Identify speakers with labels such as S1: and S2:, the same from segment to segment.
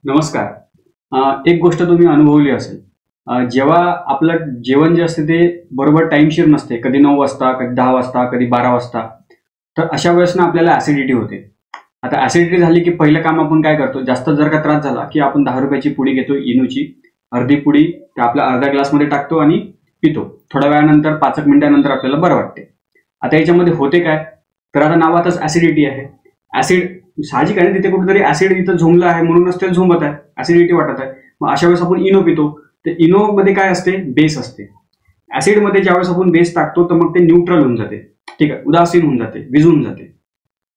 S1: नमस्कार. एक गोष्ट तुम्ही अनुभवली असेल. जेव्हा आपलं जेवण जे असते ते बरोबर टाईमशीर नसते, कधी 9 वाजता, कधी 10 वाजता, कधी 12 वाजता, तर अशा वेळेस ना आपल्याला ऍसिडिटी होते. आता ऍसिडिटी झाली की पहिलं काम आपण काय करतो, जास्त जर का त्रास झाला की आपण 10 रुपयाची पुडी घेतो, इनोची अर्धी पुडी त्या आपल्या अर्ध्या ग्लासमध्ये टाकतो आणि पितो. थोड्या वेळानंतर 5 मिनिटानंतर आपल्याला बरं वाटते. आता याच्यामध्ये होते काय, तर आता नावातच ऍसिडिटी आहे. ऍसिड साहजिक आहे, तिथे कुठेतरी ऍसिड इथं झोंबलं आहे म्हणूनच ते झोंबत आहे, ऍसिडिटी वाटत आहे. मग अशा वेळेस आपण इनो पितो. तर इनो मध्ये काय असते, बेस असते. ऍसिड मध्ये ज्यावेळेस आपण बेस टाकतो तर मग ते न्यूट्रल होऊन जाते, ठीक आहे, उदासीन होऊन जाते, विझून जाते.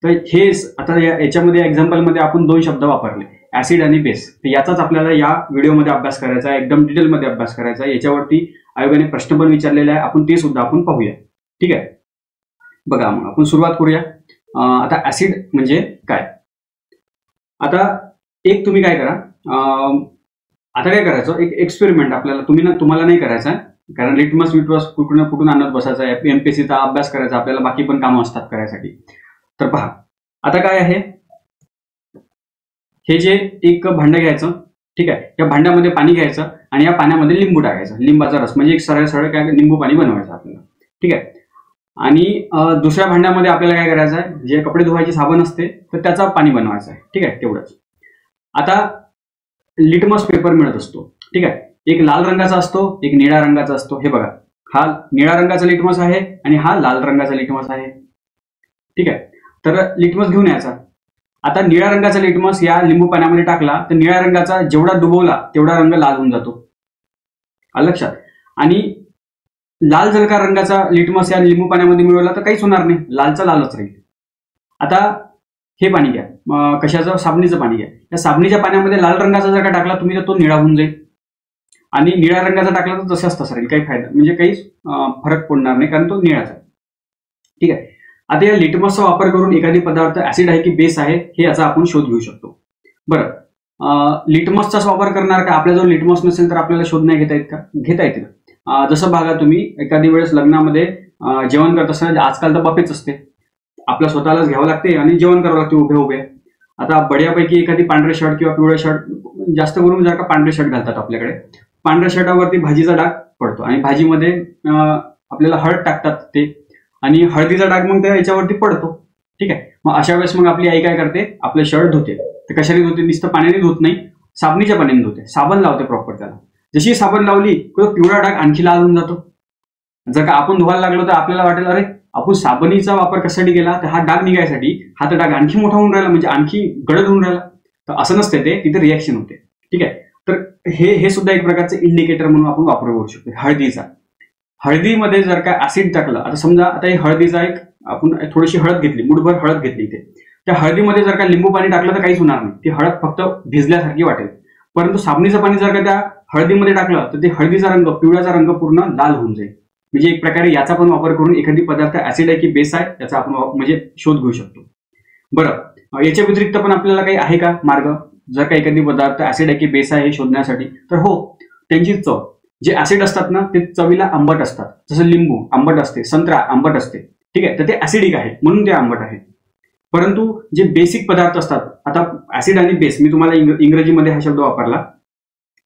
S1: तर हे आता याच्यामध्ये एक्झाम्पल मध्ये आपण 2 शब्द वापरले, ऍसिड आणि बेस. तर याचाच आपल्याला या व्हिडिओमध्ये अभ्यास करायचा आहे, एकदम डिटेलमध्ये अभ्यास करायचा आहे. याच्यावरती आयोगाने प्रश्न पण विचारलेला आहे, आपण ते सुद्धा आपण पाहूया. ठीक आहे, बघा मग आपण सुरुवात करूया. आता ऍसिड म्हणजे काय. आता एक तुम्ही काय करा, आता काय करायचं, एक एक्सपेरिमेंट आपल्याला तुम्हाला नाही करायचा आहे, कारण लिटमस कुठून आणत बसायचा आहे, एमपीएससीचा अभ्यास करायचा आपल्याला, बाकी पण कामं असतात करायसाठी. तर पहा आता काय आहे, हे जे एक भांडं घ्यायचं, ठीक आहे, या भांड्यामध्ये पाणी घ्यायचं आणि या पाण्यामध्ये लिंबू टाकायचं, लिंबाचा रस, म्हणजे एक सरळ सरळ काय लिंबू पाणी बनवायचं आपल्याला. ठीक आहे, आणि दुसऱ्या भांड्यामध्ये आपल्याला काय करायचं आहे, जे कपडे धुवायचे साबण असते तर त्याचा पाणी बनवायचं आहे. ठीक आहे, तेवढंच. आता लिटमस पेपर मिळत असतो, ठीक आहे, एक लाल रंगाचा असतो, एक निळ्या रंगाचा असतो. हे बघा, हा निळ्या रंगाचा लिटमस आहे आणि हा लाल रंगाचा लिटमस आहे. ठीक आहे, तर लिटमस घेऊन यायचा. आता निळ्या रंगाचा लिटमस या लिंबू पाण्यामध्ये टाकला तर निळ्या रंगाचा जेवढा डुबवला तेवढा रंग लाल होऊन जातो, लक्षात. आणि लाल जर का रंगाचा लिटमस या लिंबू पाण्यामध्ये मिळवला तर काहीच होणार नाही, लालचा लालच राहील. आता हे पाणी घ्या, कशाचं, साबणीचं पाणी घ्या. या साबणीच्या पाण्यामध्ये लाल रंगाचा जर का टाकला तुम्ही तर तो निळा होऊन जाईल, आणि निळ्या रंगाचा टाकला तर तसाच तसा राहील, काही फायदा म्हणजे काहीच फरक पडणार नाही, कारण तो निळाचा आहे. ठीक आहे, आता या लिटमसचा वापर करून एखादी पदार्थ ऍसिड आहे की बेस आहे हे याचा आपण शोध घेऊ शकतो. बरं, लिटमसचाच वापर करणार का, आपल्याजवळ लिटमस नसेल तर आपल्याला शोध नाही घेता येत का, घेता येते. जसं बघा, तुम्ही एखादी वेळेस लग्नामध्ये जेवण करत असताना, आजकाल तर बफेच असते, आपल्या स्वतःलाच घ्यावं लागते आणि जेवण करावं लागते उभे उभे. आता बढियापैकी एखादी पांढरे शर्ट किंवा पिवळे शर्ट, जास्त करून जर का पांढरे शर्ट घालतात आपल्याकडे, पांढऱ्या शर्टावरती भाजीचा डाग पडतो आणि भाजीमध्ये आपल्याला हळद टाकतात ते, आणि हळदीचा डाग मग त्या याच्यावरती पडतो. ठीक आहे, मग अशा वेळेस मग आपली आई काय करते, आपले शर्ट धुते. तर कशाने धुते, नुसतं पाण्याने धुत नाही, साबणीच्या पाण्याने धुते, साबण लावते प्रॉपर त्याला. जशी साबण लावली तो पिवळा डाग आणखी लाल होऊन जातो. जर का आपण धुवायला लागलो तर आपल्याला वाटेल, अरे आपण साबणीचा वापर कशासाठी केला, तर हा डाग निघायसाठी, हा तर डाग आणखी मोठा होऊन राहिला, म्हणजे आणखी गडद होऊन राहिला. तर असं नसते ते, तिथे रिॲक्शन होते. ठीक आहे, तर हे सुद्धा एक प्रकारचं इंडिकेटर म्हणून आपण वापर करू शकतो. हळदीचा, हळदीमध्ये जर का ऍसिड टाकलं, आता समजा आता हे हळदीचा एक आपण थोडीशी हळद घेतली, मुठभर हळद घेतली, इथे त्या हळदीमध्ये जर का लिंबू पाणी टाकलं तर काहीच होणार नाही, ती हळद फक्त भिजल्यासारखी वाटेल. परंतु साबणीचं पाणी जर का त्या हळदीमध्ये टाकलं तर ते हळदीचा रंग, पिवळ्याचा रंग पूर्ण लाल होऊन जाईल. म्हणजे एक प्रकारे याचा पण वापर करून एखादी पदार्थ ऍसिड आहे की बेस आहे याचा आपण म्हणजे शोध घेऊ शकतो. बरं, याच्या व्यतिरिक्त पण आपल्याला काही आहे का मार्ग, जर का एखादी पदार्थ ऍसिड आहे की बेस आहे हे शोधण्यासाठी? तर हो, त्यांची चव, जे ऍसिड असतात ना ते चवीला आंबट असतात. जसं लिंबू आंबट असते, संत्रा आंबट असते. ठीक आहे, तर ते ऍसिडिक आहे म्हणून ते आंबट आहे. परंतु जे बेसिक पदार्थ असतात, आता ऍसिड आणि बेस, मी तुम्हाला इंग्रजीमध्ये हा शब्द वापरला.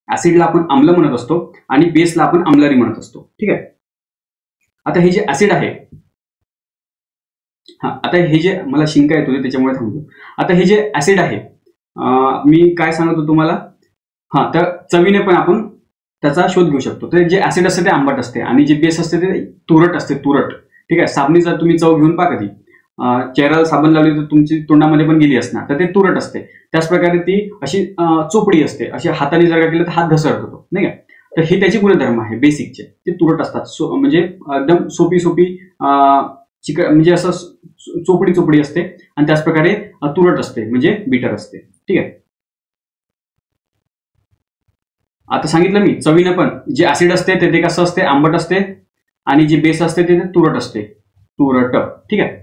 S1: ऍसिडला आपण आम्ल म्हणत असतो आणि बेसला आपण आम्लारी म्हणत असतो. ठीक आहे, आता हे जे ऍसिड आहे, आता हे जे मला शिंका येत होते त्याच्यामुळे थांबतो. आता हे जे ऍसिड आहे, मी काय सांगत होतो तुम्हाला, तर चवीने पण आपण त्याचा शोध घेऊ शकतो. तर जे ऍसिड असते ते आंबट असते आणि जे बेस असते ते तुरट असते, तुरट. ठीक आहे, साबणीचा तुम्ही चव घेऊन पहा, कधी चेहऱ्याला साबण लावली तर तुमची तोंडामध्ये पण गेली असणार, तर ते तुरट असते. त्याच प्रकारे ती अशी चोपडी असते, अशी हाताने जर का केलं तर हात घसरत होतो, नाही का. तर हे त्याचे गुणधर्म आहे बेसिकचे, ते तुरट असतात. म्हणजे एकदम सोपी म्हणजे असं चोपडी चोपडी असते, आणि त्याच प्रकारे तुरट असते म्हणजे बिटर असते. ठीक आहे, आता सांगितलं मी चवीनं पण, जे ऍसिड असते ते कसं असते, आंबट असते, आणि जे बेस असते ते तुरट असते, तुरट. ठीक आहे,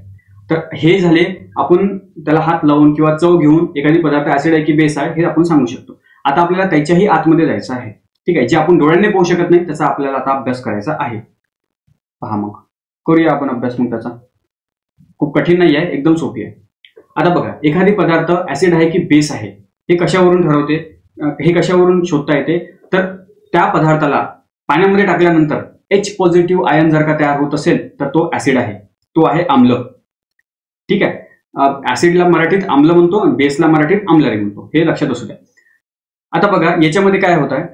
S1: तर हे झाले, आपण त्याला हात लावून किंवा चव घेऊन एखादी पदार्थ ऍसिड आहे की बेस आहे हे आपण सांगू शकतो. आता आपल्याला त्याच्याही आतमध्ये जायचं आहे. ठीक आहे, जे आपण डोळ्यांनी पाहू शकत नाही त्याचा आपल्याला आता अभ्यास करायचा आहे. पहा मग करूया आपण अभ्यास. मग त्याचा खूप कठीण नाही आहे, एकदम सोपी आहे. आता बघा, एखादी पदार्थ ऍसिड आहे की बेस आहे हे कशावरून ठरवते, हे कशावरून शोधता येते, तर त्या पदार्थाला पाण्यामध्ये टाकल्यानंतर H पॉझिटिव्ह आयन जर का तयार होत असेल तर तो ऍसिड आहे, तो आहे आम्ल. ठीक आहे, ऍसिडला मराठीत आम्ल म्हणतो आणि बेसला मराठीत आम्लरी म्हणतो, हे लक्षात असू द्या. आता बघा याच्यामध्ये काय होत आहे,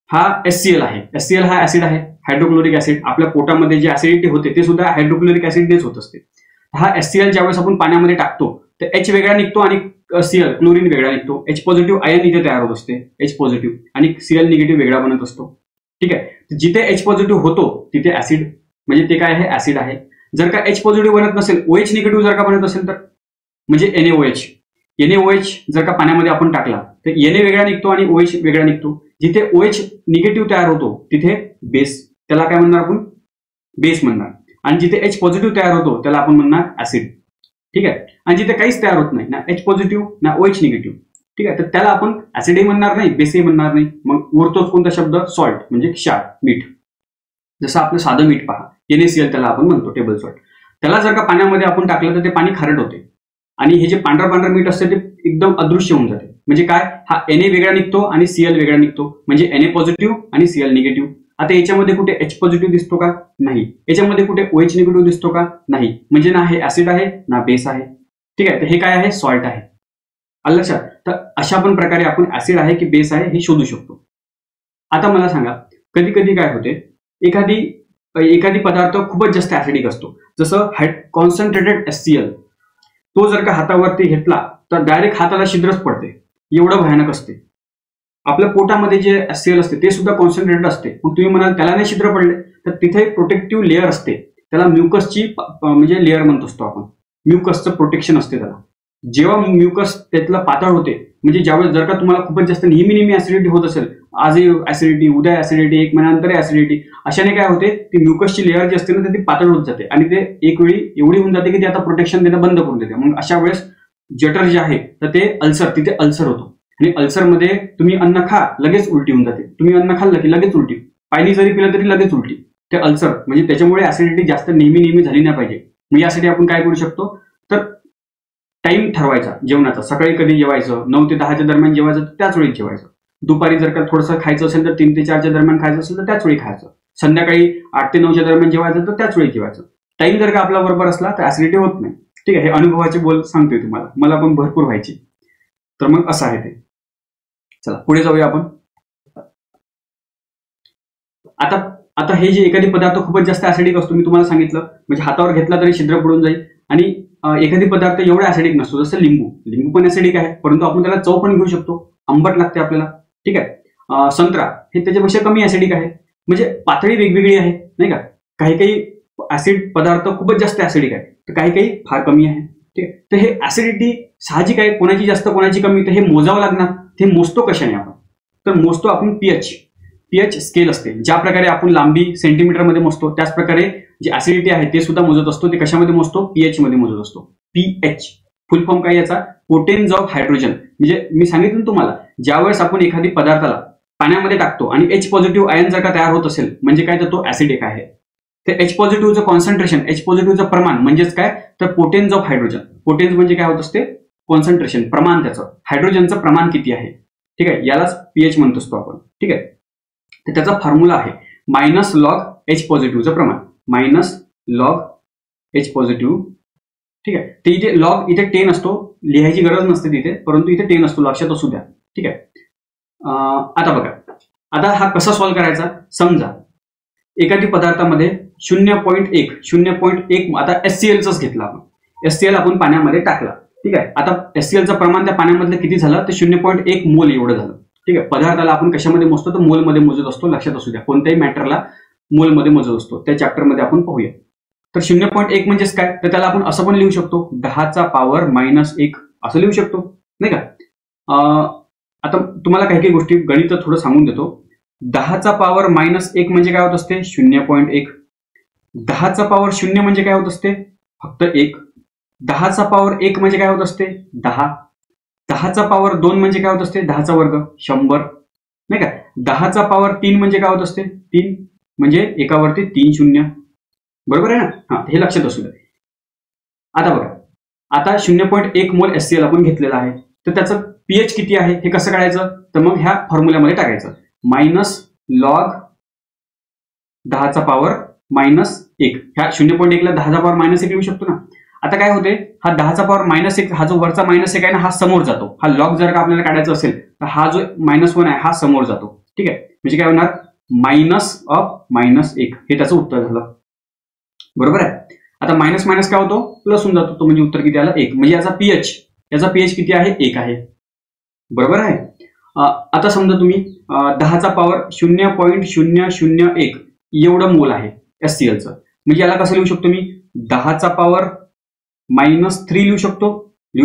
S1: हा HCl आहे. HCl हा ऍसिड आहे, हायड्रोक्लोरिक ऍसिड. आपल्या पोटामध्ये जे ऍसिडिटी होते ते सुद्धा हायड्रोक्लोरिक ऍसिडनेच होत असते. हा HCl ज्यावेळेस आपण पाण्यामध्ये टाकतो तर H वेगळा निघतो आणि Cl क्लोरीन वेगळा निघतो. H पॉझिटिव्ह आयन इथे तयार होत असते, H पॉझिटिव्ह, आणि Cl निगेटिव्ह वेगळा बनत असतो. ठीक आहे, जिथे H पॉझिटिव्ह होतो तिथे ऍसिड, म्हणजे ते काय आहे, ऍसिड आहे. जर का H पॉझिटिव्ह बनत नसेल, OH निगेटिव्ह जर का बनत असेल तर म्हणजे NaOH जर का पाण्यामध्ये आपण टाकला तर Na वेगळा निघतो आणि OH वेगळा निघतो. जिथे OH निगेटिव्ह तयार होतो तिथे बेस, त्याला काय म्हणणार आपण, बेस म्हणणार. आणि जिथे H पॉझिटिव्ह तयार होतो त्याला आपण म्हणणार ऍसिड. ठीक आहे, आणि जिथे काहीच तयार होत नाही, ना H पॉझिटिव्ह ना OH निगेटिव्ह, ठीक आहे, तर त्याला आपण ऍसिडही म्हणणार नाही, बेसही म्हणणार नाही. मग उरतोच कोणता शब्द, सॉल्ट, म्हणजे क्षार, मीठ. जसं आपलं साधं मीठ पहा, NaCl त्याला आपण म्हणतो, टेबल सॉल्ट. त्याला जर का पाण्यामध्ये आपण टाकलं तर ते पाणी खारट होते आणि हे जे पांढरं मीठ असते ते एकदम अदृश्य होऊन जाते. म्हणजे काय, हा Na वेगळा निघतो आणि Cl वेगळा निघतो, म्हणजे Na पॉझिटिव्ह आणि Cl निगेटिव्ह. आता याच्यामध्ये कुठे H पॉझिटिव्ह दिसतो का, नाही. याच्यामध्ये कुठे OH निगेटिव्ह दिसतो का, नाही. म्हणजे ना हे ऍसिड आहे ना बेस आहे. ठीक आहे, तर हे काय आहे, सॉल्ट आहे. आलं लक्षात. तर अशा पण प्रकारे आपण ऍसिड आहे की बेस आहे हे शोधू शकतो. आता मला सांगा, कधी कधी काय होते, एखादी पदार्थ खूपच जास्त ऍसिडिक असतो, जसं कॉन्सन्ट्रेटेड HCl, तो जर का हातावरती घेतला तर डायरेक्ट हाताला छिद्रच पडते, एवढं भयानक असते. आपल्या पोटामध्ये जे HCl असते ते सुद्धा कॉन्सन्ट्रेटेड असते. मग तुम्ही म्हणाल त्याला नाही छिद्र पडले, तर तिथे प्रोटेक्टिव्ह लेअर असते, त्याला म्युकसची म्हणजे लेअर म्हणतो असतो आपण, म्युकसचं प्रोटेक्शन असते त्याला. जेव्हा म्युकस त्यातलं पातळ होते, म्हणजे ज्यावेळेस जर का तुम्हाला खूपच जास्त नेहमी ऍसिडिटी होत असेल, आजही ऍसिडिटी, उद्या ऍसिडिटी, एक महिन्यानंतर ऍसिडिटी, अशाने काय होते, ती म्युकसची लेअर जी असते ना ती पातळ होत जाते आणि ते एक वेळी एवढी होऊन जाते की ते आता प्रोटेक्शन देणं बंद करून देते. मग अशा वेळेस जठर जे आहे तर ते अल्सर, तिथे अल्सर होतो. आणि अल्सरमध्ये तुम्ही अन्न खा लगेच उलटी होऊन जाते, तुम्ही अन्न खाल्लं की लगेच उलटी, पाणी जरी पिलं तरी लगेच उलटी. ते अल्सर म्हणजे त्याच्यामुळे ऍसिडिटी जास्त नेहमी झाली नाही पाहिजे. मग यासाठी आपण काय करू शकतो, तर टाइम ठरवायचा जेवणाचा. सकाळी कधी जेवायचं, 9 ते 10च्या दरम्यान जेवायचं तर त्याच वेळी जेवायचं. दुपारी जर का थोडंसं खायचं असेल तर 3 ते 4च्या दरम्यान खायचं असेल तर त्याच वेळी खायचं. संध्याकाळी 8 ते 9च्या दरम्यान जेवायचं तर त्याच वेळी जेवायचं. टाइम जर का आपला बरोबर असला तर ऍसिडिटी होत नाही. ठीक आहे, हे अनुभवाचे बोल सांगतोय तुम्हाला, मला पण भरपूर व्हायची. तर मग असं आहे ते. चला पुढे जाऊया आपण. आता हे जे एखादी पदार्थ खूपच जास्त ऍसिडिक असतो, मी तुम्हाला सांगितलं, म्हणजे हातावर घेतला तरी छिद्र पडून जाईल. आणि एखादी पदार्थ एवढा ऍसिडिक नसतो, जसं लिंबू पण ऍसिडिक आहे, परंतु आपण त्याला चव पण घेऊ शकतो, आंबट लागते आपल्याला. ठीक आहे, संत्रा हे त्याच्यापेक्षा कमी ऍसिडिक आहे, म्हणजे पातळी वेगवेगळी आहे, नाही का. काही ऍसिड पदार्थ खूपच जास्त ऍसिडिक आहे तर काही फार कमी आहे. ठीक आहे, तर हे ऍसिडिटी साहजिक आहे, कोणाची जास्त कोणाची कमी, तर हे मोजावं लागणार. हे मोजतो कशाने आपण, तर मोजतो आपण पीएच स्केल असते. ज्या प्रकारे आपण लांबी सेंटीमीटर मध्ये मोजतो त्याच प्रकारे जे ऍसिडिटी आहे ते सुद्धा मोजत असतो. ते कशामध्ये मोजतो, पीएच मध्ये मोजत असतो. पीएच फुल फॉर्म काय याचा, पोटेन्स ऑफ हायड्रोजन. म्हणजे मी सांगितलं तुम्हाला, ज्यावेळेस आपण एखादी पदार्थाला पाण्यामध्ये टाकतो आणि H पॉझिटिव्ह आयन जर का तयार होत असेल म्हणजे काय, तर तो ऍसिडिक आहे. ते H पॉझिटिव्हचं कॉन्सन्ट्रेशन, H पॉझिटिव्हचं प्रमाण म्हणजेच काय, तर पोटेन्स ऑफ हायड्रोजन. पोटेन्स म्हणजे काय होत असते, कॉन्सन्ट्रेशन, प्रमाण, त्याचं हायड्रोजनचं प्रमाण किती आहे. ठीक आहे, यालाच पीएच म्हणत असतो आपण. ठीक आहे, तर त्याचा फॉर्म्युला आहे मायनस लॉग H पॉझिटिव्हचं प्रमाण, मायनस लॉग H पॉझिटिव्ह. ठीक आहे, ते इथे लॉग इथे 10 असतो, लिहायची गरज नसते तिथे, परंतु इथे 10 असतो, लक्षात असू द्या. ठीक आहे, आता बघा, आता हा कसा सॉल्व्ह करायचा. समजा एखादी पदार्थामध्ये 0.1 आता HClच घेतला आपण, HCl आपण पाण्यामध्ये टाकला. ठीक आहे, आता HClचं प्रमाण त्या पाण्यामधलं किती झालं, तर 0.1 मोल एवढं झालं. ठीक आहे, पदार्थाला आपण कशामध्ये मोजतो, तर मोलमध्ये मोजत असतो, लक्षात असू द्या. कोणत्याही मॅटरला मोलमध्ये मोजत असतो, त्या चॅप्टरमध्ये आपण पाहूया. तर 0.1 म्हणजेच काय, तर त्याला आपण असं पण लिहू शकतो, 10⁻⁻1 असं लिहू शकतो, नाही का. आता तुम्हाला काही गोष्टी गणित थोडं सांगून देतो. 10⁻⁻1 म्हणजे काय होत असते, 0.1. 10⁻0 म्हणजे काय होत असते, फक्त 1. 10⁻1 म्हणजे काय होत असते, 10. 10⁻2 म्हणजे काय होत असते, 10चा वर्ग, 100, नाही का. 10⁻3 म्हणजे काय होत असते, 3, म्हणजे एकावरती 3 शून्य, बरोबर आहे ना. हा, हे लक्षात असू द्या. आता बघा, आता 0.1 मोल HCl आपण घेतलेला आहे, तर त्याचं पीएच किती आहे हे कसं काढायचं, तर मग ह्या फॉर्म्युल्यामध्ये टाकायचं मायनस लॉग 10⁻⁻1. ह्या 0.1 ला 10⁻⁻1 लिहू शकतो ना. आता काय होते, हा 10⁻⁻1 हा जो वरचा -1 आहे ना, हा समोर जातो. हा लॉग जर का आपल्याला काढायचा असेल तर हा जो -1 आहे हा समोर जातो. ठीक आहे, म्हणजे काय होणार -1 हे त्याचं उत्तर झालं. बरोबर आहे. आता मायनस मायनस काय होतो, प्लस होऊन जातो. तो म्हणजे उत्तर किती आलं 1. म्हणजे याचा पीएच किती आहे 1 आहे. बरोबर आहे. आता समजा तुम्ही 10⁻0.001 एवढं मोल आहे HClचं, म्हणजे याला कसं लिहू शकतो मी 10⁻³ लिहू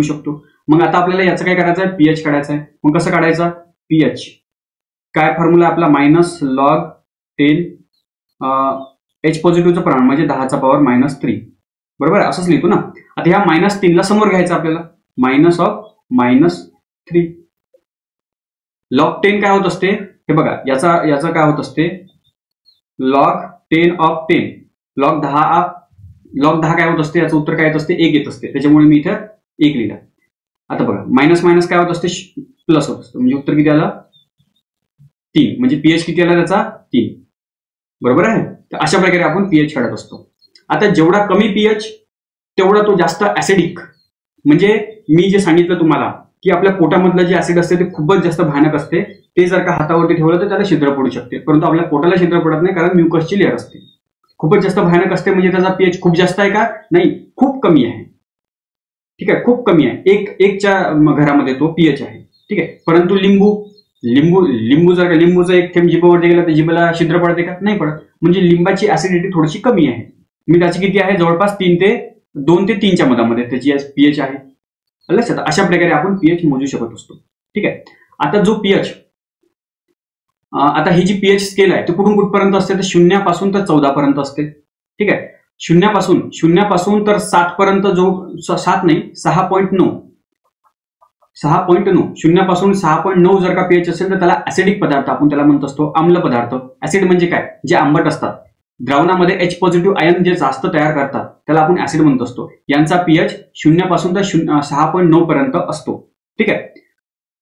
S1: शकतो. मग आता आपल्याला याचं काय करायचं आहे, पीएच काढायचं आहे. मग कसं काढायचं पीएच, काय फॉर्म्युला आपला मायनस लॉग 10 H पॉझिटिव्हचं प्रमाण म्हणजे 10⁻³ बरोबर आहे, असंच लिहितो ना. आता ह्या -3 ला समोर घ्यायचं आपल्याला, -3 लॉग 10 काय होत असते हे बघा, याचा काय होत असते लॉग 10 लॉग 10 काय होत असते, याचं उत्तर काय येत असते 1 येत असते. त्याच्यामुळे मी इथं 1 लिहिला. आता बघा मायनस मायनस काय होत असते प्लस होत असतं, म्हणजे उत्तर किती आलं 3. म्हणजे पीएच किती आला त्याचा 3. बरोबर आहे. तर अशा प्रकारे आपण पीएच काढत असतो. आता जेवढा कमी पीएच तेवढा तो जास्त ऍसिडिक. म्हणजे मी जे सांगितलं तुम्हाला की आपल्या पोटामधलं जे ऍसिड असते ते खूपच जास्त भयानक असते. ते जर का हातावरती ठेवलं तर त्याला छिद्र पडू शकते, परंतु आपल्या पोटाला छिद्र पडत नाही, कारण म्युकसची लेअर असते. खूपच जास्त भयानक असते. म्हणजे त्याचा पीएच खूप जास्त आहे का, नाही, खूप कमी आहे. ठीक आहे, खूप कमी आहे. एकच्या घरामध्ये तो पीएच आहे. ठीक आहे. परंतु लिंबूचा एक थेंब जिभेवरती गेला तर जिभेला छिद्र पडते का, नाही पडत. म्हणजे लिंबाची ऍसिडिटी थोडीशी कमी आहे. मी त्याची किती आहे, जवळपास 2 ते 3च्या मधामध्ये त्याची पीएच आहे. लक्षात. अशा प्रकारे आपण पीएच मोजू शकत असतो. ठीक आहे. आता जो पीएच, आता ही जी पीएच स्केल आहे ती कुठून कुठपर्यंत असते, तर 0 पासून तर 14 पर्यंत असते. ठीक आहे. 0 पासून तर 7 पर्यंत, जो 7 नाही 6.9 0 पासून 6.9 जर का पीएच असेल तर त्याला ऍसिडिक पदार्थ आपण त्याला म्हणत असतो, आम्ल पदार्थ. ऍसिड म्हणजे काय, जे आंबट असतात. द्रावणामध्ये H पॉझिटिव्ह आयन जे जास्त तयार करतात त्याला आपण ऍसिड म्हणत असतो. यांचा पीएच 0 पासून तर 6.9 पर्यंत असतो. ठीक आहे.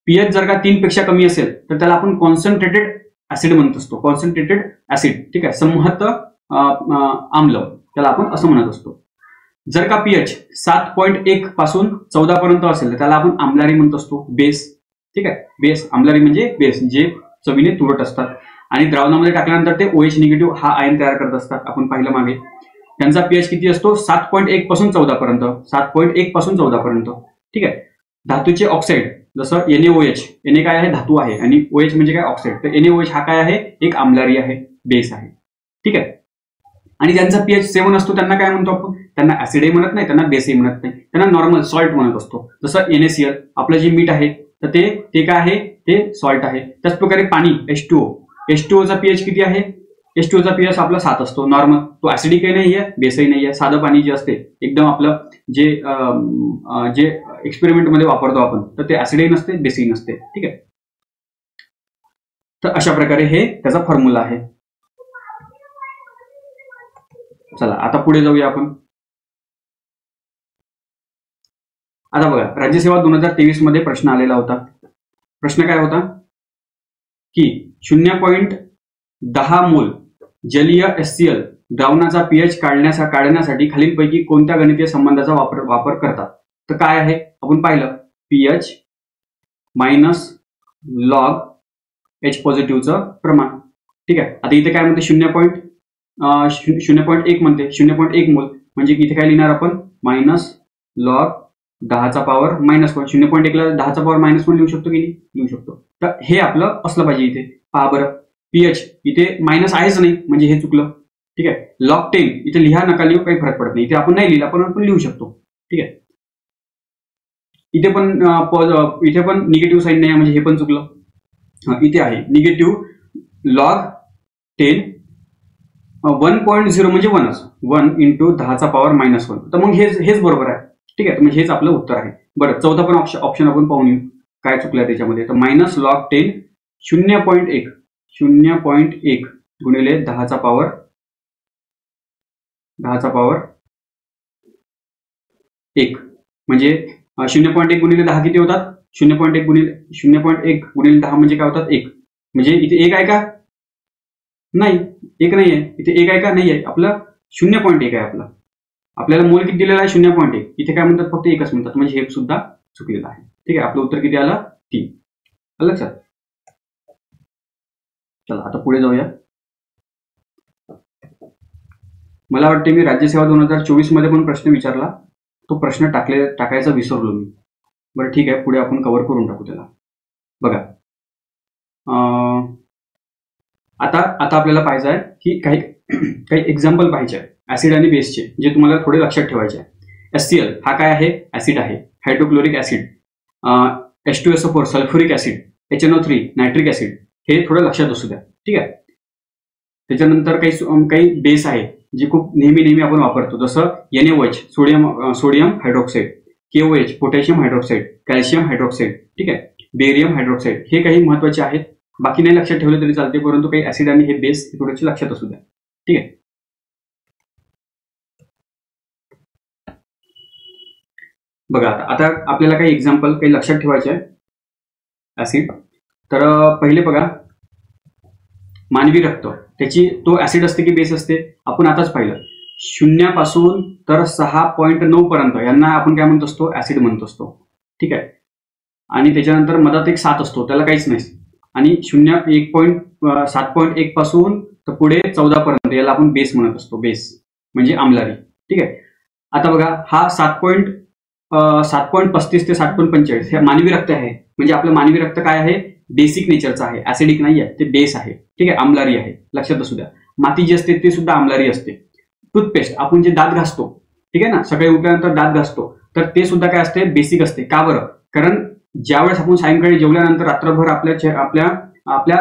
S1: पीएच जर का 3 पेक्षा कमी असेल तर त्याला आपण कॉन्सन्ट्रेटेड ऍसिड म्हणत असतो. Concentrated acid. ठीक आहे. संहत आम्ल त्याला आपण असं म्हणत असतो. जर का पीएच 7.1 पासून 14 पर्यंत असेल तर त्याला आपण आम्लारी म्हणत असतो, बेस. ठीक आहे. बेस, आम्लारी म्हणजे बेस, जे चवीने तुरट असतात आणि द्रावणामध्ये टाकल्यानंतर ते OH निगेटिव्ह हा आयन तयार करत असतात. आपण पाहिलं मागे. त्यांचा पीएच किती असतो 7.1 पासून 14 पर्यंत. 7.1 पासून 14 पर्यंत. ठीक आहे. धातूचे ऑक्साईड जसं NaOH, Na काय आहे, धातू आहे, आणि OH म्हणजे काय, ऑक्साईड. तर NaOH हा काय आहे, एक आम्लारी आहे, बेस आहे. ठीक आहे. आणि ज्यांचा पीएच 7 असतो त्यांना काय म्हणतो आपण, त्यांना ऍसिडही म्हणत नाही, त्यांना बेसही म्हणत नाही, त्यांना नॉर्मल सॉल्ट म्हणत असतो. जसं NaCl आपलं जे मीठ आहे तर ते काय आहे, ते सॉल्ट आहे. त्याच प्रकारे पाणी H2O चा पीएच किती आहे, H2O चा पीएच आपला 7 असतो नॉर्मल. तो ऍसिडिकही नाही आहे, बेसही नाही आहे. साधं पाणी जे असते एकदम आपलं जे एक्सपेरिमेंट मध्ये वापरतो आपण, तर ते ऍसिडही नसते, बेसही नसते. ठीक आहे. तर अशा प्रकारे हे त्याचा फॉर्म्युला आहे. चला आता पुढे जाऊया आपण. आता बघा, राज्यसेवा 2023 मध्ये प्रश्न आलेला होता. प्रश्न काय होता की 0.10 मोल जलीय HCl द्रावणाचा पीएच काढण्यासाठी खालीलपैकी कोणत्या गणितीय संबंधाचा वापर करतात. तर काय आहे आपण पाहिलं, पीएच मायनस लॉग H पॉझिटिव्हचं प्रमाण. ठीक आहे. आता इथे काय म्हणते 0.1 म्हणते, 0.1 मोल म्हणजे इथे काय लिहिणार आपण, मायनस लॉग 10⁻⁻1. 0.1 ला 10⁻⁻1 लिहू शकतो की नाही, लिहू शकतो. तर हे आपलं असलं पाहिजे इथे. पहा बरं, पीएच इथे मायनस आहेच नाही, म्हणजे हे चुकलं. ठीक आहे. लॉग 10 इथे लिहा नका लिहू, काही फरक पडत नाही. इथे आपण नाही लिहिला पण आपण लिहू शकतो. ठीक आहे. इथे पण निगेटिव्ह साईन नाही, म्हणजे हे पण चुकलं. इथे आहे निगेटिव्ह लॉग 10 1.0 म्हणजे 1 × 10⁻⁻1. तर मग हेच बरोबर आहे. ठीक आहे. म्हणजे हेच आपलं उत्तर आहे. बरं, 14 पण ऑप्शन आपण पाहून येऊ काय चुकलं त्याच्यामध्ये. तर मायनस लॉग 10 0.1 गुणिले 10⁻1 म्हणजे 0.1 गुणिले 10 किती होतात, 0.1 गुणिले 0.1 गुणिले 10 म्हणजे काय होतात 1. म्हणजे इथे 1 आहे का? नाही, 1 नाही आहे. इथे 1 आहे का? नाही आहे. आपलं 0.1 आहे. आपल्याला मोल किती दिलेला आहे? 0.1. इथे काय म्हणतात? फक्त 1च म्हणतात. म्हणजे हे सुद्धा चुकलेलं आहे. ठीक आहे. आपलं उत्तर किती आलं? 3. आलं लक्षात? चला आता पुढे जाऊया. मला वाटते मी राज्यसेवा 2024 मध्ये पण प्रश्न विचारला, तो प्रश्न टाकायचा विसरलो मी. बरं ठीक आहे, पुढे आपण कव्हर करून टाकू त्याला. बघा आता आपल्याला पाहिजे आहे की काही एक्झाम्पल पाहिजे आहे ऍसिड आणि बेसचे, जे तुम्हाला थोडे लक्षात ठेवायचे आहे. HCl हा काय आहे? ऍसिड आहे. Hydrochloric acid, H2SO4 sulphuric acid, HNO3 nitric acid, हे थोडं लक्षात असू द्या. ठीक आहे. त्याच्यानंतर काही बेस आहे जे खूप नेहमी आपण वापरतो, जसं NaOH sodium hydroxide, KOH potassium hydroxide, calcium hydroxide, ठीक आहे, बेरियम हायड्रॉक्साईड, हे काही महत्वाचे आहेत. बाकी नाही लक्षात ठेवले तरी चालते, परंतु काही ऍसिड आणि हे बेस हे थोडेसे लक्षात असू द्या. ठीक आहे. बघा आता आपल्याला काही एक्झाम्पल काही लक्षात ठेवायचे आहे ऍसिड. तर पहिले बघा, मानवी रक्त, तो ऍसिड असते की बेस असते? आपण आताच पाहिलं. 0 पासून तर 6.9 पर्यंत यांना आपण काय म्हणत असतो? ऍसिड म्हणत असतो. ठीक आहे. आणि त्याच्यानंतर मधात एक 7 असतो, त्याला काहीच नाही. आणि 7.1 पासून तर पुढे 14 पर्यंत याला आपण बेस म्हणत असतो. बेस म्हणजे आम्लारी. ठीक आहे. आता बघा, हा 7.35 ते 7.45 हे मानवी रक्त आहे. म्हणजे आपलं मानवी रक्त काय आहे? बेसिक नेचरचं आहे, ऍसिडिक नाही आहे, ते बेस आहे. ठीक आहे, आम्लारी आहे, लक्षात असू द्या. माती जी असते ती सुद्धा आम्लारी असते. टूथपेस्ट, आपण जे दात घासतो, ठीक आहे ना, सकाळी उठल्यानंतर दात घासतो, तर ते सुद्धा काय असते? बेसिक असते. का बरं? कारण ज्यावेळेस आपण सायंकाळी जेवल्यानंतर रात्रभर आपल्या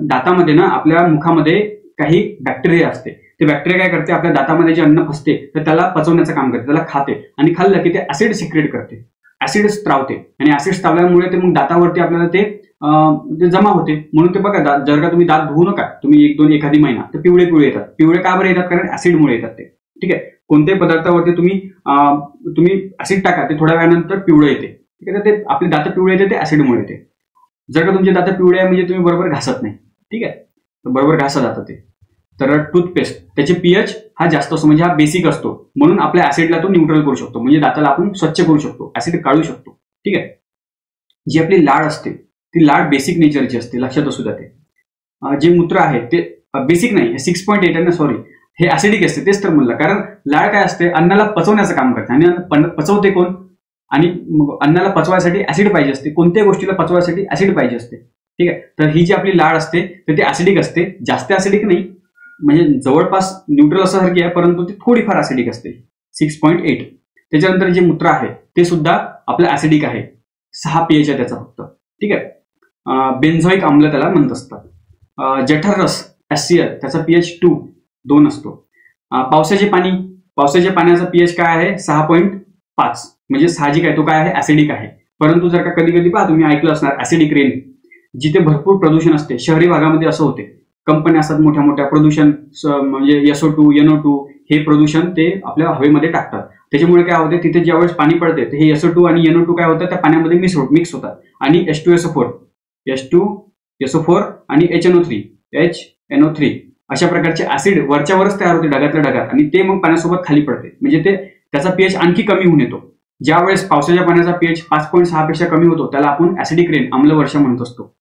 S1: दातामध्ये ना, आपल्या मुखामध्ये काही बॅक्टेरिया असते. ते बॅक्टेरिया काय करते? आपल्या दातामध्ये जे अन्न फसते तर त्याला पचवण्याचं काम करते, त्याला खाते, आणि खाल्लं की ते ऍसिड सिक्रेट करते, ऍसिड स्त्रावते, आणि ऍसिड स्त्रावल्यामुळे ते मग दातावरती आपल्याला ते जमा होते. म्हणून ते बघा, जर का तुम्ही दात धुवू नका, तुम्ही 1-2 एखादी महिना, तर पिवळे येतात. पिवळे का बरं येतात? कारण ऍसिडमुळे येतात ते. ठीक आहे. कोणत्याही पदार्थावरती तुम्ही ऍसिड टाका, ते थोड्या वेळानंतर पिवळं येते. ठीक आहे. ते आपले दात पिवळे येते, ते ऍसिडमुळे येते. जर का तुमचे दात पिवळे आहे म्हणजे तुम्ही बरोबर घासत नाही. ठीक आहे, बरोबर घासा जातं ते. तर टूथपेस्ट, त्याचे पीएच हा जास्त असतो, म्हणजे हा बेसिक असतो, म्हणून आपल्या ऍसिडला तो न्यूट्रल करू शकतो, म्हणजे दाताला आपण स्वच्छ करू शकतो, ऍसिड काढू शकतो. ठीक आहे. जी आपली लाळ असते ती लाळ बेसिक नेचरची असते, लक्षात असू द्या. ते जे मूत्र आहे ते बेसिक नाही, 6.8 आहे ना, सॉरी, हे ऍसिडिक असते. तेच तर म्हणलं, कारण लाळ काय असते? अन्नाला पचवण्याचं काम करते, आणि पचवते कोण? आणि अन्नाला पचवायसाठी ऍसिड पाहिजे असते. कोणत्याही गोष्टीला पचवायसाठी ऍसिड पाहिजे असते. ठीक आहे. तर ही जी आपली लाळ असते तर ती ऍसिडिक असते, जास्त ऍसिडिक नाही, म्हणजे जवळपास न्यूट्रल असल्यासारखी आहे, परंतु ती थोडीफार ऍसिडिक असते, 6.8. त्याच्यानंतर जे मूत्र आहे ते सुद्धा आपलं ऍसिडिक आहे, 6 pH आहे त्याचा फक्त. ठीक आहे. बेन्झोइक आम्ल त्याला म्हणत असतात. जठर रस HCl, त्याचा pH 2 असतो. पावसाच्या पाण्याचा pH काय आहे? 6.5, म्हणजे साहजिक आहे, तो काय आहे? ऍसिडिक आहे. परंतु जर का कधी पहा, तुम्ही ऐकलं असणार ऍसिडिक रेन, जिथे भरपूर प्रदूषण असते, शहरी भागामध्ये असं होते, कंपन्या असतात मोठ्या प्रदूषण, म्हणजे SO2 NO2 हे प्रदूषण ते आपल्या हवेमध्ये टाकतात. त्याच्यामुळे काय होते? तिथे ज्यावेळेस पाणी पडते तर हे SO2 आणि NO2 काय होतं? त्या पाण्यामध्ये मिक्स होतात, आणि H2SO4 आणि HNO3 अशा प्रकारचे ऍसिड वरच्यावरच तयार होते, ढगातल्या ढगात, आणि ते मग पाण्यासोबत खाली पडते, म्हणजे त्याचा pH आणखी कमी होऊन येतो. ज्यावेळेस पावसाच्या पाण्याचा pH 5.6 पेक्षा कमी होतो, त्याला आपण ऍसिडिक रेन, आम्ल वर्षा म्हणत असतो.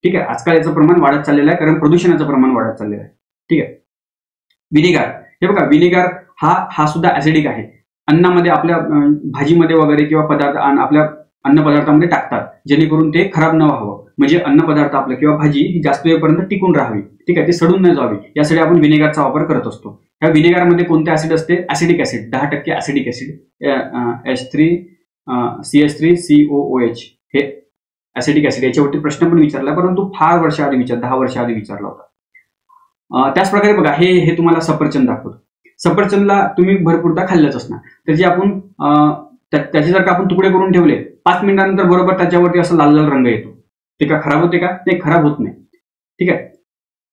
S1: ठीक आहे. आजकाल याचं प्रमाण वाढत चाललेलं आहे, कारण प्रदूषणाचं प्रमाण वाढत चाललेलं आहे. ठीक आहे. विनेगार, हे बघा, विनेगार हा सुद्धा ऍसिडिक आहे. अन्नामध्ये, आपल्या भाजीमध्ये वगैरे किंवा आपल्या अन्न पदार्थामध्ये टाकतात, जेणेकरून ते खराब न व्हावं, म्हणजे अन्न पदार्थ आपलं किंवा भाजी ही जास्त वेळपर्यंत टिकून राहावी. ठीक आहे, ते सडून न जावी, यासाठी आपण विनेगारचा वापर करत असतो. या विनेगारमध्ये कोणते ऍसिड असते? Acidic acid, 10% acidic acid, CH3COOH हे ऍसिडिक ऍसिड. याच्यावरती प्रश्न पण विचारला, परंतु फार 10 वर्ष आधी विचारला होता. त्याचप्रकारे बघा, हे तुम्हाला सफरचंद दाखवतो. सफरचंदला तुम्ही भरपूरदा खाल्लंच असणार, त्याची आपण त्याचे जर का आपण तुकडे करून ठेवले, 5 मिनिटांनंतर बरोबर त्याच्यावरती असं लाल लाल रंग येतो. ते का खराब होते का? नाही, खराब होत नाही. ठीक आहे.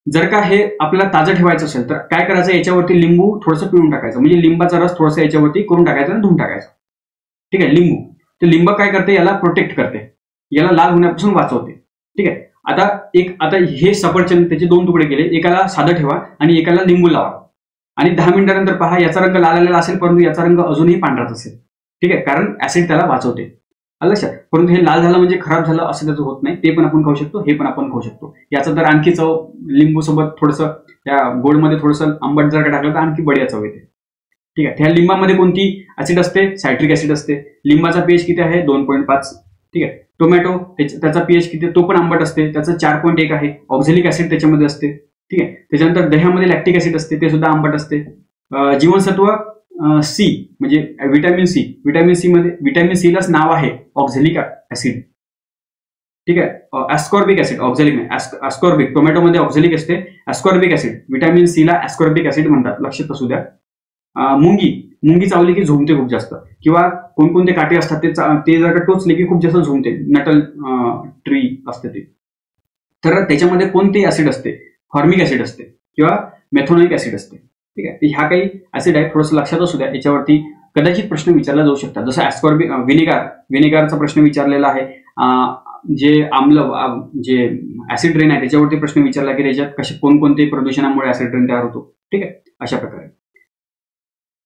S1: जर का हे आपल्याला ताजं ठेवायचं असेल तर काय करायचं? याच्यावरती लिंबू थोडंसं पिळून टाकायचं, म्हणजे लिंबाचा रस थोडासा याच्यावरती करून टाकायचा आणि धुवून टाकायचा. ठीक आहे. लिंबू, ते लिंब काय करते? याला प्रोटेक्ट करते, याला लाल होण्यापासून वाचवते. ठीक आहे. आता हे सफरचंद त्याचे 2 तुकडे केले, एकाला साधं ठेवा आणि एकाला लिंबू लावा आणि 10 मिनिटानंतर पहा याचा रंग लाल आलेला असेल, परंतु याचा रंग अजूनही पांढराच असेल. ठीक आहे, कारण ऍसिड त्याला वाचवते. लक्षात. परंतु हे लाल झालं म्हणजे खराब झालं असं त्याचं होत नाही. ते पण आपण खाऊ शकतो, हे पण आपण खाऊ शकतो. याचं तर आणखी चव लिंबू सोबत थोडंसं त्या गोडमध्ये थोडंसं आंबट जर का टाकलं तर आणखी बढिया चव येते. ठीक आहे. ह्या लिंबामध्ये कोणती ऍसिड असते? सायट्रिक ऍसिड असते. लिंबाचा पीएच किती आहे? 2.5. ठीक आहे. टोमॅटो त्याचा पीएच किती? तो पण आंबट असते, त्याचं 4.1 आहे. ऑक्झॅलिक ऍसिड त्याच्यामध्ये असते. ठीक आहे. त्याच्यानंतर दह्यामध्ये लॅक्टिक ऍसिड असते, ते सुद्धा आंबट असते. जीवनसत्व सी म्हणजे व्हिटॅमिन सी. व्हिटॅमिन सी लाच नाव आहे ऑक्झॅलिक ऍसिड. ठीक आहे. ऍस्कॉर्बिक ऍसिड, ऑक्झॅलिक नाही, ऍस्कॉर्बिक. टोमॅटोमध्ये ऑक्झॅलिक असते, ऍस्कॉर्बिक ऍसिड. व्हिटॅमिन सी ला ऍस्कॉर्बिक ऍसिड म्हणतात, लक्षात असू द्या. मुंगी चावली की झोमते खूप जास्त, किंवा कोणकोणते काटे असतात ते जर का टोचले की खूप जास्त झोमते. नटल ट्री असते ते. तर त्याच्यामध्ये कोणते ऍसिड असते? फॉर्मिक ऍसिड असते किंवा मेथोनिक ऍसिड असते. ठीक आहे. ह्या काही ऍसिड आहेत, थोडंसं लक्षात असू द्या. याच्यावरती कदाचित प्रश्न विचारला जाऊ शकतात. जसं ऍस्कॉर्बिक व्हिनेगारचा प्रश्न विचारलेला आहे. जे जे ऍसिड रेन आहे त्याच्यावरती प्रश्न विचारला की त्याच्यात कसे कोणकोणते प्रदूषणामुळे ऍसिड रेन तयार होतो. ठीक आहे. अशा प्रकारे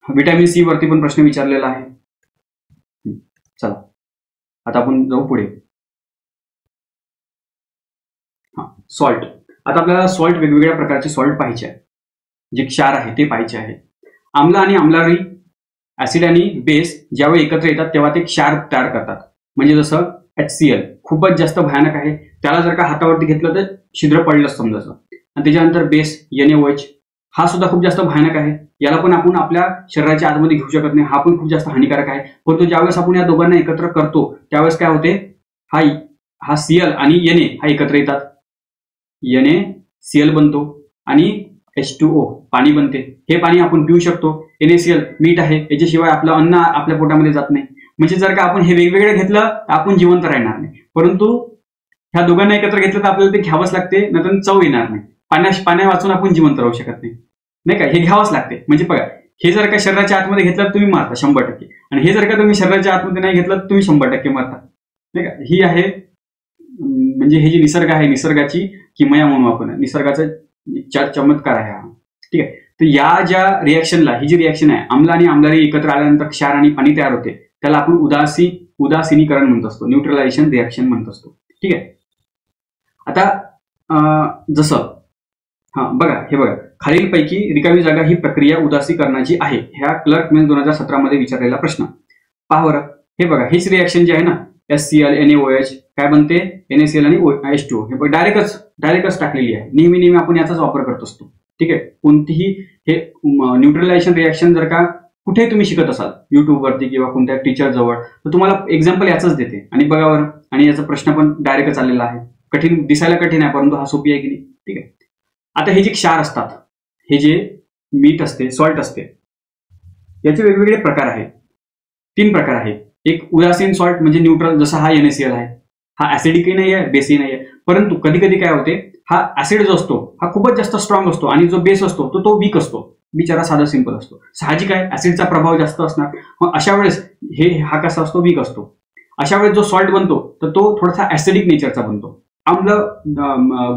S1: व्हिटॅमिन सी वरती पण प्रश्न विचारलेला आहे. चला आता आपण जाऊ पुढे. सॉल्ट. आता आपल्याला सॉल्ट वेगवेगळ्या प्रकारचे सॉल्ट पाहिजे आहे. जे क्षार आहे ते पाहिजे आहे. आम्ल आणि आम्लारी, ऍसिड आणि बेस ज्यावेळी एकत्र येतात तेव्हा ते क्षार तयार करतात. म्हणजे जसं HCl खूपच जास्त भयानक आहे, त्याला जर का हातावरती घेतलं तर छिद्र पडलं समजायचं. आणि त्याच्यानंतर बेस NaOH हा सुद्धा खूप जास्त भयानक आहे. याला पण आपण आपल्या शरीराच्या आतमध्ये घेऊ शकत नाही, हा पण खूप जास्त हानिकारक आहे. परंतु ज्यावेळेस आपण या दोघांना एकत्र करतो त्यावेळेस काय होते? हा Cl आणि Na हा एकत्र येतात, NaCl बनतो आणि H2O पाणी बनते. हे पाणी आपण पिऊ शकतो. NaCl मीठ आहे, याच्याशिवाय आपलं अन्न आपल्या पोटामध्ये जात नाही. म्हणजे जर का आपण हे वेगवेगळे घेतलं तर आपण जिवंत राहणार नाही, परंतु ह्या दोघांना एकत्र घेतलं तर आपल्याला ते घ्यावंच लागते, नंतर चव येणार नाही. पाण्या वाचून आपण जिवंत राहू शकत नाही का? हे घ्यावंच लागते. म्हणजे बघा, हे जर का शरीराच्या आतमध्ये घेतलं तर तुम्ही मारता 100%, आणि हे जर का तुम्ही शरीराच्या आतमध्ये नाही घेतलं तर तुम्ही 100% मारता, नाही का? ही आहे म्हणजे हे जे निसर्ग आहे, निसर्गाची किमया म्हणून आपण, निसर्गाचा चमत्कार आहे हा. ठीक आहे. तर या ज्या रिॲक्शनला, ही जी रिॲक्शन आहे आम्ल आणि आम्लारी एकत्र आल्यानंतर क्षार आणि पाणी तयार होते, त्याला आपण उदासीनीकरण म्हणत असतो, न्यूट्रलायझेशन रिॲक्शन म्हणत असतो. ठीक आहे. आता जसं बघा, हे बघा, खालीलपैकी रिकामी जागा ही प्रक्रिया उदासीकरणाची आहे. ह्या क्लर्क मेन्स 2017 मध्ये विचारलेला प्रश्न पहा बरं. हे बघा, हीच रिॲक्शन जी आहे ना, HCl NaOH काय बनते? NaCl आणि H2O. हे डायरेक्टच टाकलेली आहे. नेहमी आपण याचाच वापर करत असतो. ठीक आहे. कोणतीही हे न्यूट्रलायझेशन रिॲक्शन जर का कुठेही तुम्ही शिकत असाल, युट्यूब वरती किंवा कोणत्या टीचर जवळ, तर तुम्हाला एक्झाम्पल याचंच देते आणि बघा बरं. आणि याचा प्रश्न पण डायरेक्टच आलेला आहे. कठीण दिसायला कठीण आहे, परंतु हा सोपी आहे की नाही? ठीक आहे. आता हे जे क्षार असतात, हे जे मीठ असते, सॉल्ट असते, याचे वेगवेगळे प्रकार आहेत. 3 प्रकार आहेत. एक उदासीन सॉल्ट म्हणजे न्यूट्रल, जसा हा NaCl आहे. हा ऍसिडिकही नाही आहे, बेसही नाही आहे. परंतु कधी कधी काय होते, हा ऍसिड जो असतो हा खूपच जास्त स्ट्रॉंग असतो आणि जो बेस असतो तो वीक असतो, बिचारा साधा सिंपल असतो. साहजिक आहे, ऍसिडचा प्रभाव जास्त असणार. मग अशा वेळेस हा कसा असतो? वीक असतो. अशा वेळेस जो सॉल्ट बनतो तर तो थोडासा ऍसिडिक नेचरचा बनतो, आम्ल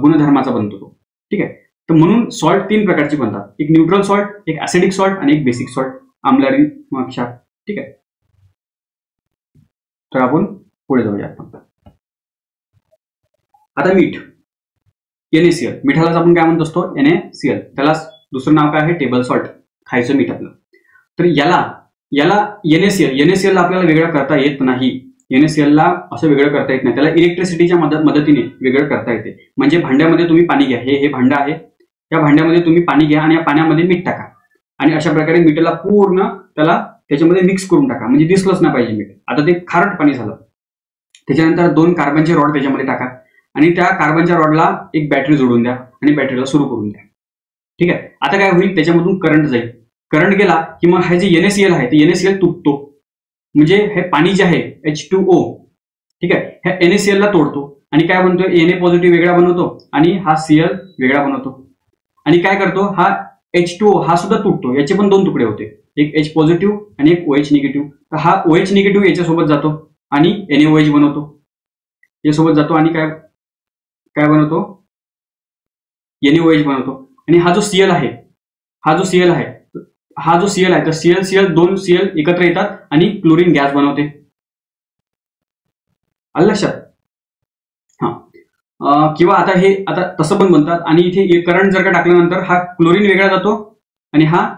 S1: गुणधर्माचा बनतो तो. ठीक आहे. तर म्हणून सॉल्ट 3 प्रकारची बनतात. एक न्यूट्रल सॉल्ट, एक ऍसिडिक सॉल्ट आणि एक बेसिक सॉल्ट, आम्लारी क्षार. ठीक आहे. तर आपण पुढे जाऊया. आता मीठ, NaCl, मिठालाच आपण काय म्हणत असतो? NaCl. त्याला दुसरं नाव काय आहे? टेबल सॉल्ट, खायचं मीठ आपलं. तर याला NaCl आपल्याला वेगळं करता येत नाही. NaCl ला असं वेगळं करता येत नाही. त्याला इलेक्ट्रिसिटीच्या मदतीने वेगळं करता येते. म्हणजे भांड्यामध्ये तुम्ही पाणी घ्या, हे भांडं आहे, या भांड्यामध्ये तुम्ही पाणी घ्या आणि या पाण्यामध्ये मीठ टाका आणि अशा प्रकारे मीठला पूर्ण त्याच्यामध्ये मिक्स करून टाका, म्हणजे दिसलंच नाही पाहिजे मीठ. आता ते खारट पाणी झालं. त्याच्यानंतर 2 कार्बनचे रॉड त्याच्यामध्ये टाका आणि त्या कार्बनच्या रॉडला एक बॅटरी जोडून द्या आणि बॅटरीला सुरू करून द्या. ठीक आहे. आता काय होईल? त्याच्यामधून करंट जाईल. करंट गेला की मग हे जे NaCl आहे ते NaCl तुटतो, म्हणजे हे पाणी जे आहे H2O, ठीक आहे, ह्या NaCl ला तोडतो आणि काय बनतो? Na पॉझिटिव्ह वेगळा बनवतो आणि हा Cl वेगळा बनवतो. आणि काय करतो? हा H2O हा सुद्धा तुटतो. याचे पण 2 तुकडे होते, एक H पॉझिटिव्ह आणि एक OH निगेटिव्ह. तर हा OH निगेटिव्ह याच्यासोबत जातो आणि NaOH बनवतो. यासोबत जातो आणि काय काय बनवतो, NaOH बनवतो. आणि हा जो Cl आहे तर Cl दोन Cl एकत्र येतात आणि क्लोरीन गॅस बनवते. आलं लक्षात? हा. किंवा आता तसं पण बनतात. आणि इथे करंट जर का टाकल्यानंतर हा क्लोरीन वेगळा जातो आणि हा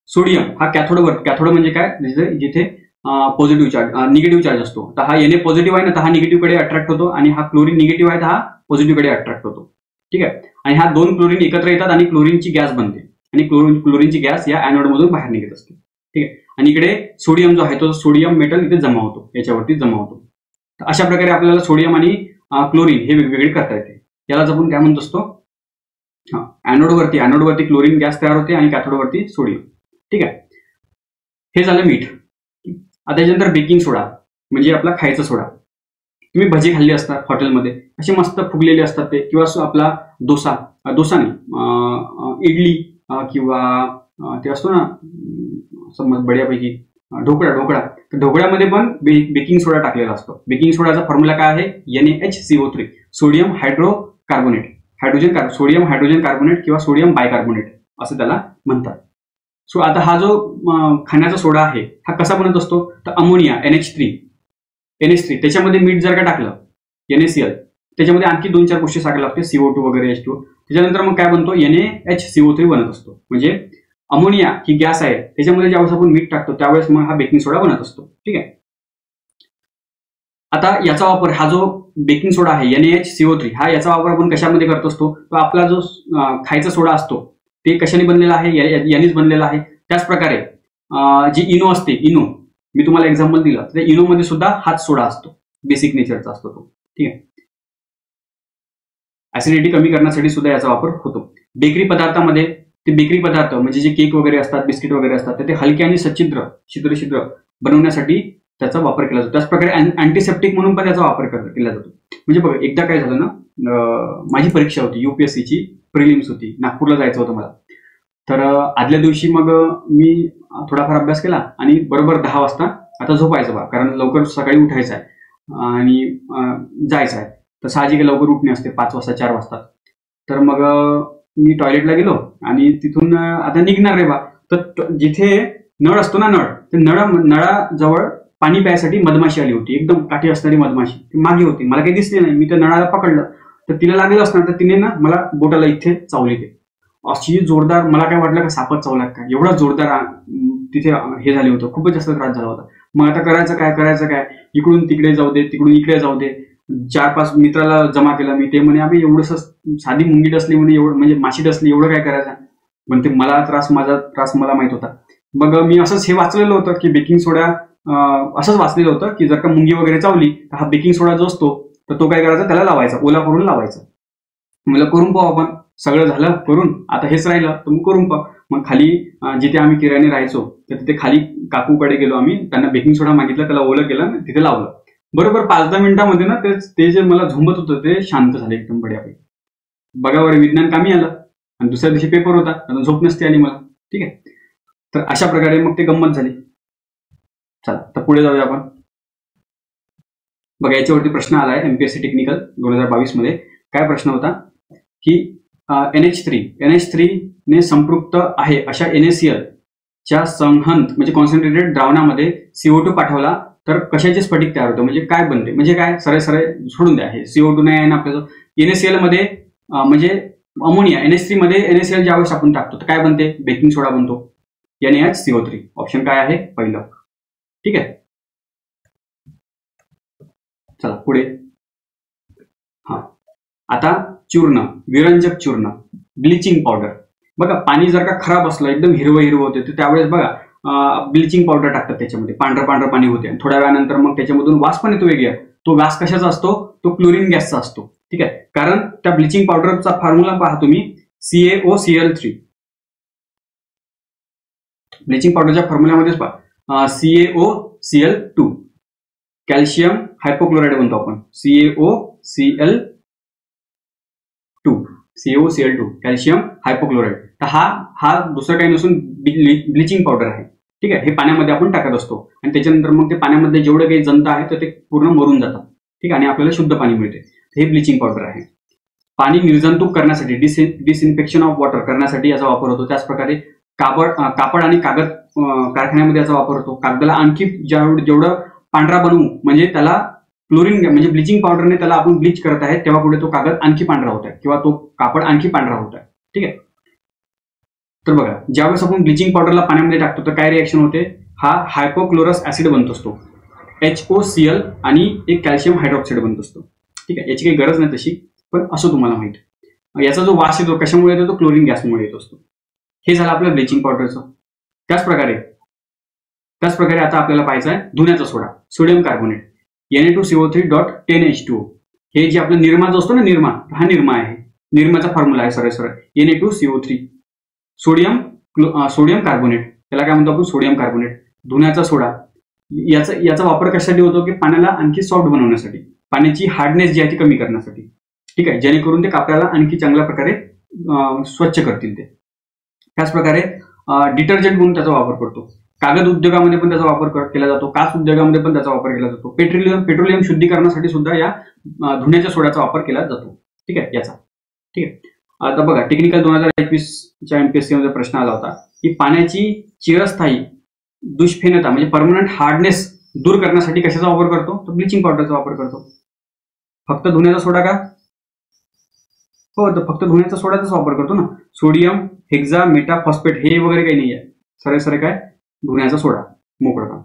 S1: सोडियम हा कॅथोड म्हणजे काय, जिथे पॉझिटिव्ह चार्ज निगेटिव्ह चार्ज असतो. तर हा Na पॉझिटिव्ह आहे ना, तर हा निगेटिव्ह कडे अट्रॅक्ट होतो. आणि हा क्लोरीन निगेटिव्ह आहे तर हा पॉझिटिव्ह कडे अट्रॅक्ट होतो. ठीक आहे. आणि हा दोन क्लोरीन एकत्र येतात आणि क्लोरीनची गॅस बनते. आणि क्लोरीनची गॅस या एनोड मधून बाहेर निघत असते. ठीक आहे. आणि इकडे सोडियम जो आहे तो सोडियम मेटल इथे जमा होतो, याच्यावरती जमा होतो. तर अशा प्रकारे आपल्याला सोडियम आणि क्लोरीन हे वेगवेगळे करता येते. यालाच आपण काय म्हणत असतो, एनोडवरती क्लोरीन गॅस तयार होते आणि कॅथोडवरती सोडियम. ठीक आहे. हे झालं मीठ. आता त्याच्यानंतर बेकिंग सोडा म्हणजे आपला खायचा सोडा. तुम्ही भजी खाल्ली असतात हॉटेलमध्ये, असे मस्त फुगलेले असतात ते, किंवा आपला डोसा नाही, इडली किंवा ते असतो ना समज बढियापैकी ढोकळा. तर ढोकळ्यामध्ये पण बेकिंग सोडा टाकलेला असतो. बेकिंग सोडाचा फॉर्म्युला काय आहे, NaHCO3, sodium hydrocarbonate, sodium hydrogen carbonate किंवा सोडियम बायकार्बोनेट असं त्याला म्हणतात. सो आता हा जो खाण्याचा सोडा आहे हा कसा बनत असतो, तर अमोनिया NH3 त्याच्यामध्ये मीठ जर का टाकलं NaCl, त्याच्यामध्ये आणखी 2-4 गोष्टी टाकायला लागते, CO2 वगैरे H2. त्याच्यानंतर मग काय बनतो, NaHCO3 बनत असतो. म्हणजे अमोनिया ही गॅस आहे, त्याच्यामध्ये ज्यावेळेस आपण मीठ टाकतो त्यावेळेस मग हा बेकिंग सोडा बनत असतो. ठीक आहे. आता याचा वापर, हा जो बेकिंग सोडा आहे NaHCO3 हा याचा वापर आपण कशामध्ये करत असतो, तो आपला जो खायचा सोडा असतो ते कशाने बनलेला आहे, यानेच बनलेला आहे. त्याच प्रकारे जी इनो असते, मी तुम्हाला एक्झाम्पल दिलं, तर इनो मध्ये सुद्धा हाच सोडा असतो, बेसिक नेचरचा असतो तो. ठीक आहे. ऍसिडिटी कमी करण्यासाठी सुद्धा याचा वापर होतो. बेकरी पदार्थामध्ये ते बेकरी पदार्थ म्हणजे जे केक वगैरे असतात, बिस्किट वगैरे असतात, तर ते हलके आणि छिद्र बनवण्यासाठी त्याचा वापर केला जातो. त्याच प्रकारे अँटीसेप्टिक म्हणून पण त्याचा वापर केला जातो. म्हणजे बघा, एकदा काय झालं ना, माझी परीक्षा होती, UPSCची प्रिलिम्स होती, नागपूरला जायचं होतं मला. तर आदल्या दिवशी मग मी थोडाफार अभ्यास केला आणि बरोबर 10 वाजता आता झोपायचं बा, कारण लवकर सकाळी उठायचं आहे आणि जायचं आहे. तर साहजिक लवकर उठणे असते, 5 वाजता 4 वाजता. तर मग मी टॉयलेटला गेलो आणि तिथून आता निघणार रे बा. तर जिथे नळ असतो ना, ते नळाजवळ पाणी प्यायसाठी मधमाशी आली होती, एकदम काठी असणारी मधमाशी. ती मागे होती, मला काही दिसली नाही. मी त्या नळाला पकडलं तर तिला लागलं असणार, तर तिने ना मला बोटाला इथे चावली. ते अशी जोरदार, मला काय वाटलं का सापच चावला का, एवढा जोरदार तिथे हे झाले होतं, खूपच जास्त त्रास झाला होता. मग आता करायचं काय, इकडून तिकडे जाऊ दे, तिकडून इकडे जाऊ दे. 4-5 मित्राला जमा केला मी. ते म्हणे, आम्ही एवढंसं साधी मुंगी डसली म्हणे, एवढं म्हणजे माशी डसली, एवढं काय करायचं. पण ते माझा त्रास मला माहित होता. मग मी असंच हे वाचलेलं होतं की बेकिंग सोडा, असंच वाचलेलं होतं की जर का मुंगी वगैरे चावली तर हा बेकिंग सोडा जो असतो तर तो काय करायचा, त्याला लावायचा, ओला करून लावायचा. मला करून पाहू आपण. सगळं झालं करून, आता हेच राहिलं तर मग करून पाहू. मग खाली जिथे आम्ही किरायाने राहायचो तर तिथे खाली काकूकडे गेलो आम्ही, त्यांना बेकिंग सोडा मागितला, त्याला ओलं केलं, तिथे लावलं. बरोबर 5-10 मिनिटांमध्ये ना ते जे मला झोंबत होतं ते शांत झाले एकदम बढियापैकी. बघा बरं, विज्ञान कामी आलं. आणि दुसऱ्या दिवशी पेपर होता, आता झोप नसते आली मला. ठीक आहे. तर अशा प्रकारे मग ते गंमत झाली. चला तर पुढे जाऊया आपण. बघा, याच्यावरती प्रश्न आलाय MPSC टेक्निकल 2022 मध्ये. काय प्रश्न होता की NH3 ने संपृक्त आहे अशा NaCl च्या संहत म्हणजे कॉन्सन्ट्रेटेड द्रावणामध्ये CO2 पाठवला तर कशाचे स्फटिक तयार होतं, म्हणजे काय बनते. म्हणजे काय, सरळ सोडून द्या, हे CO2 नाही आहे ना आपल्याला. NaCl मध्ये म्हणजे अमोनिया, NH3 मध्ये NaCl ज्यावेळेस आपण टाकतो तर काय बनते, बेकिंग सोडा बनतो, NaHCO3. ऑप्शन काय आहे, पहिलं. ठीक आहे. चला पुढे. आता चूर्ण, विरंजक चूर्ण, ब्लिचिंग पावडर. बघा, पाणी जर का खराब असलं, एकदम हिरवं होते, तर त्यावेळेस बघा ब्लिचिंग पावडर टाकतात त्याच्यामध्ये, पांढरं पाणी होते. आणि थोड्या वेळानंतर मग त्याच्यामधून वास पण येतो वेगळा. तो वास कशाचा असतो, तो क्लोरीन गॅसचा असतो. ठीक आहे. कारण त्या ब्लिचिंग पावडरचा फॉर्म्युला पहा तुम्ही, CaOCl3. ब्लिचिंग पावडरच्या फॉर्म्युल्यामध्येच पहा, CaOCl2. कॅल्शियम हायपोक्लोराईड बनतो आपण, CaOCl2, कॅल्शियम हायपोक्लोराईड. तर हा दुसरं काही नसून ब्लिचिंग पावडर आहे. ठीक आहे. हे पाण्यामध्ये आपण टाकत असतो आणि त्याच्यानंतर मग ते पाण्यामध्ये जेवढे काही जंत आहे तर ते पूर्ण मरून जातात. ठीक आहे, आणि आपल्याला शुद्ध पाणी मिळते. हे ब्लिचिंग पावडर आहे. पाणी निर्जंतुक करण्यासाठी, डिसइन्फेक्शन ऑफ वॉटर करण्यासाठी याचा वापर होतो. त्याचप्रकारे कापड आणि कागद कारखान्यामध्ये याचा वापर होतो. कागदाला आणखी जेवढं पांढरा बनवू, म्हणजे त्याला क्लोरीन म्हणजे ब्लिचिंग पावडरने त्याला आपण ब्लीच करत आहे, तेव्हा पुढे तो कागद आणखी पांढरा होत आहे किंवा तो कापड आणखी पांढरा होत आहे. ठीक आहे. तर बघा, ज्यावेळेस आपण ब्लिचिंग पावडरला पाण्यामध्ये टाकतो तर काय रिएक्शन होते, हा हायपोक्लोरस ऍसिड बनत असतो, HOCl, आणि एक कॅल्शियम हायड्रॉक्साईड बनत असतो. ठीक आहे, याची काही गरज नाही तशी, पण असं तुम्हाला माहिती. याचा जो वास येतो कशामुळे येतो, तो क्लोरीन गॅसमुळे येत असतो. हे झालं आपलं ब्लिचिंग पावडरचं. त्याचप्रकारे आता आपल्याला पाहायचं आहे धुण्याचा सोडा, सोडियम कार्बोनेट, Na2CO3.10H2O. हे जे आपलं निरमा जो असतो ना, निरमा, हा निरमा आहे. निरमाचा फॉर्म्युला आहे सरळ Na2CO3, सोडियम कार्बोनेट, त्याला काय म्हणतो आपण, सोडियम कार्बोनेट. धुण्याचा सोडा, याचा वापर कशासाठी होतो की पाण्याला आणखी सॉफ्ट बनवण्यासाठी, पाण्याची हार्डनेस जी आहे ती कमी करण्यासाठी. ठीक आहे, जेणेकरून ते कापडाला आणखी चांगल्या प्रकारे स्वच्छ करतील ते. त्याचप्रकारे डिटर्जंट म्हणून त्याचा वापर करतो. कागद उद्योगामध्ये पण त्याचा वापर केला जातो. काच उद्योगामध्ये पण त्याचा वापर केला जातो. पेट्रोलियम शुद्धीकरणासाठी सुद्धा या धुण्याच्या सोड्याचा वापर केला जातो. ठीक आहे, याचा. ठीक आहे. आता बघा, टेक्निकल 2021च्या MPSC मध्ये प्रश्न आला होता की पाण्याची चिरस्थायी दुष्फेनता म्हणजे परमनंट हार्डनेस दूर करण्यासाठी कशाचा वापर करतो, तर ब्लिचिंग पावडरचा वापर करतो. फक्त धुण्याचा सोडा का? हो, तर फक्त धुण्याचा सोड्याचाच वापर करतो ना. सोडियम हेक्झा मेटाफॉस्फेट हे वगैरे काही नाही आहे, सरळ काय धुण्याचा सोडा, मोकळं काम.